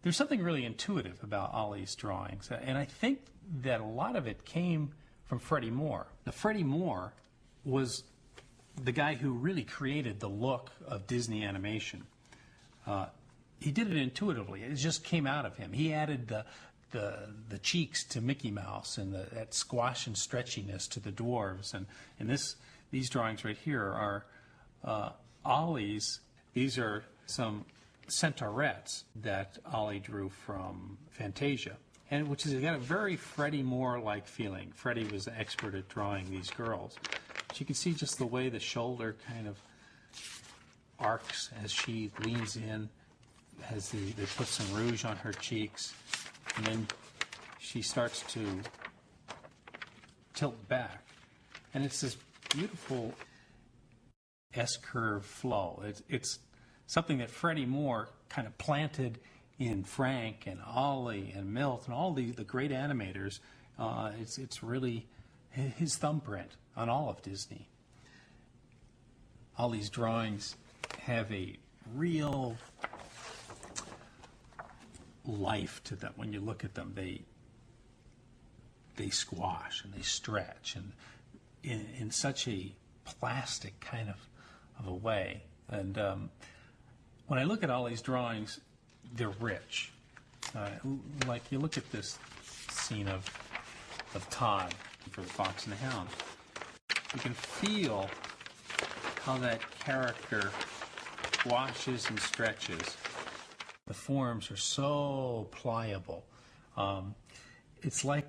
There's something really intuitive about Ollie's drawings, and I think that a lot of it came from Freddie Moore. Now, Freddie Moore was the guy who really created the look of Disney animation. He did it intuitively. It just came out of him. He added the cheeks to Mickey Mouse and that squash and stretchiness to the dwarves. And these drawings right here are Ollie's. These are some centaurettes that Ollie drew from Fantasia, and which has got a very Freddie Moore-like feeling. Freddie was the expert at drawing these girls. But you can see just the way the shoulder kind of arcs as she leans in, as they put some rouge on her cheeks, and then she starts to tilt back. And it's this beautiful S-curve flow. It's something that Freddie Moore kind of planted in Frank and Ollie and Milt and all the great animators. It's really his thumbprint on all of Disney. All these drawings have a real life to them. When you look at them, they squash and they stretch, and in such a plastic kind of a way. And when I look at all these drawings, they're rich. Like you look at this scene of Todd for The Fox and the Hound. You can feel how that character washes and stretches. The forms are so pliable. It's like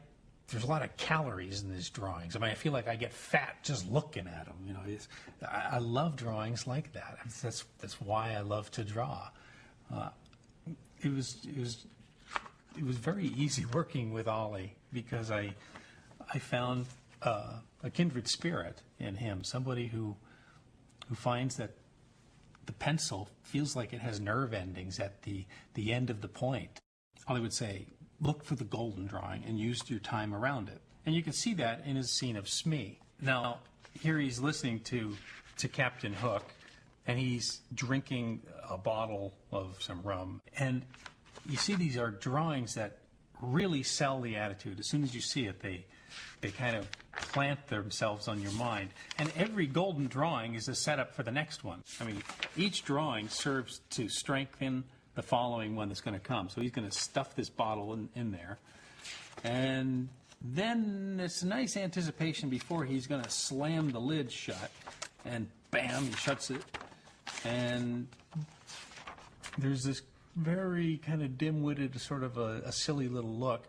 there's a lot of calories in these drawings. I mean, I feel like I get fat just looking at them. You know, I love drawings like that. That's why I love to draw. It was very easy working with Ollie because I found a kindred spirit in him. Somebody who finds that the pencil feels like it has nerve endings at the end of the point. Ollie would say, look for the golden drawing and use your time around it. And you can see that in his scene of Smee. Now, here he's listening to Captain Hook, and he's drinking a bottle of some rum. And you see these are drawings that really sell the attitude. As soon as you see it, they kind of plant themselves on your mind. And every golden drawing is a setup for the next one. I mean, each drawing serves to strengthen the following one that's going to come. So he's going to stuff this bottle in there. And then it's a nice anticipation before he's going to slam the lid shut. And bam, he shuts it. And there's this very kind of dim-witted, sort of a silly little look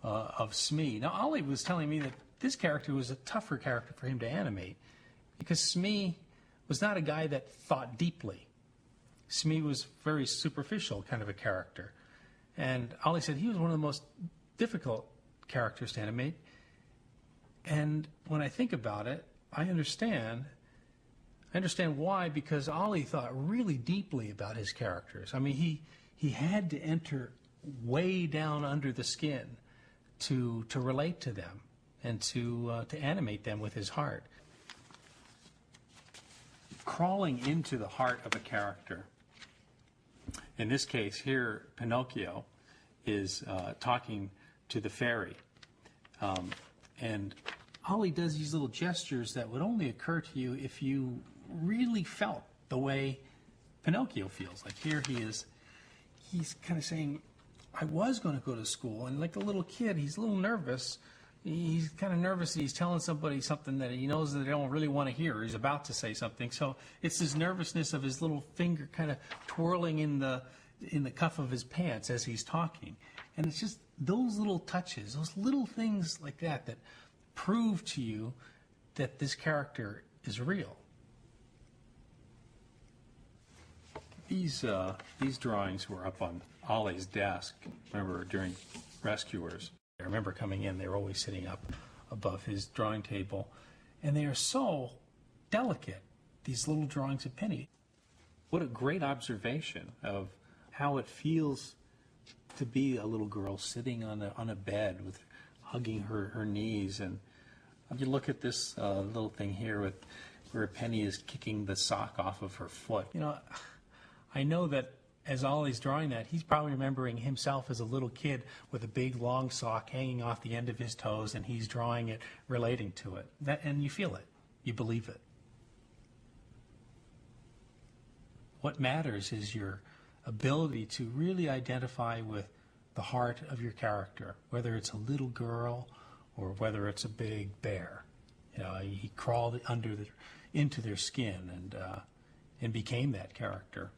of Smee. Now, Ollie was telling me that this character was a tougher character for him to animate because Smee was not a guy that thought deeply. Smee was very superficial kind of a character. And Ollie said he was one of the most difficult characters to animate. And when I think about it, I understand why, because Ollie thought really deeply about his characters. I mean, he had to enter way down under the skin to relate to them and to animate them with his heart. Crawling into the heart of a character. In this case here, Pinocchio is talking to the fairy. And Ollie does these little gestures that would only occur to you if you really felt the way Pinocchio feels. Like here he's kind of saying, I was going to go to school, and like a little kid, he's a little nervous. He's kind of nervous that he's telling somebody something that he knows that they don't really want to hear. He's about to say something. So it's this nervousness of his little finger kind of twirling in the cuff of his pants as he's talking. And it's just those little touches, those little things like that prove to you that this character is real. These drawings were up on Ollie's desk, remember, during Rescuers. I remember coming in, they were always sitting up above his drawing table, and they are so delicate, these little drawings of Penny. What a great observation of how it feels to be a little girl sitting on a bed with hugging her knees. And you look at this little thing here where Penny is kicking the sock off of her foot. You know, I know that as Ollie's drawing that, he's probably remembering himself as a little kid with a big long sock hanging off the end of his toes, and he's drawing it, relating to it. And you feel it. You believe it. What matters is your ability to really identify with the heart of your character, whether it's a little girl or whether it's a big bear. You know, he crawled into their skin and became that character.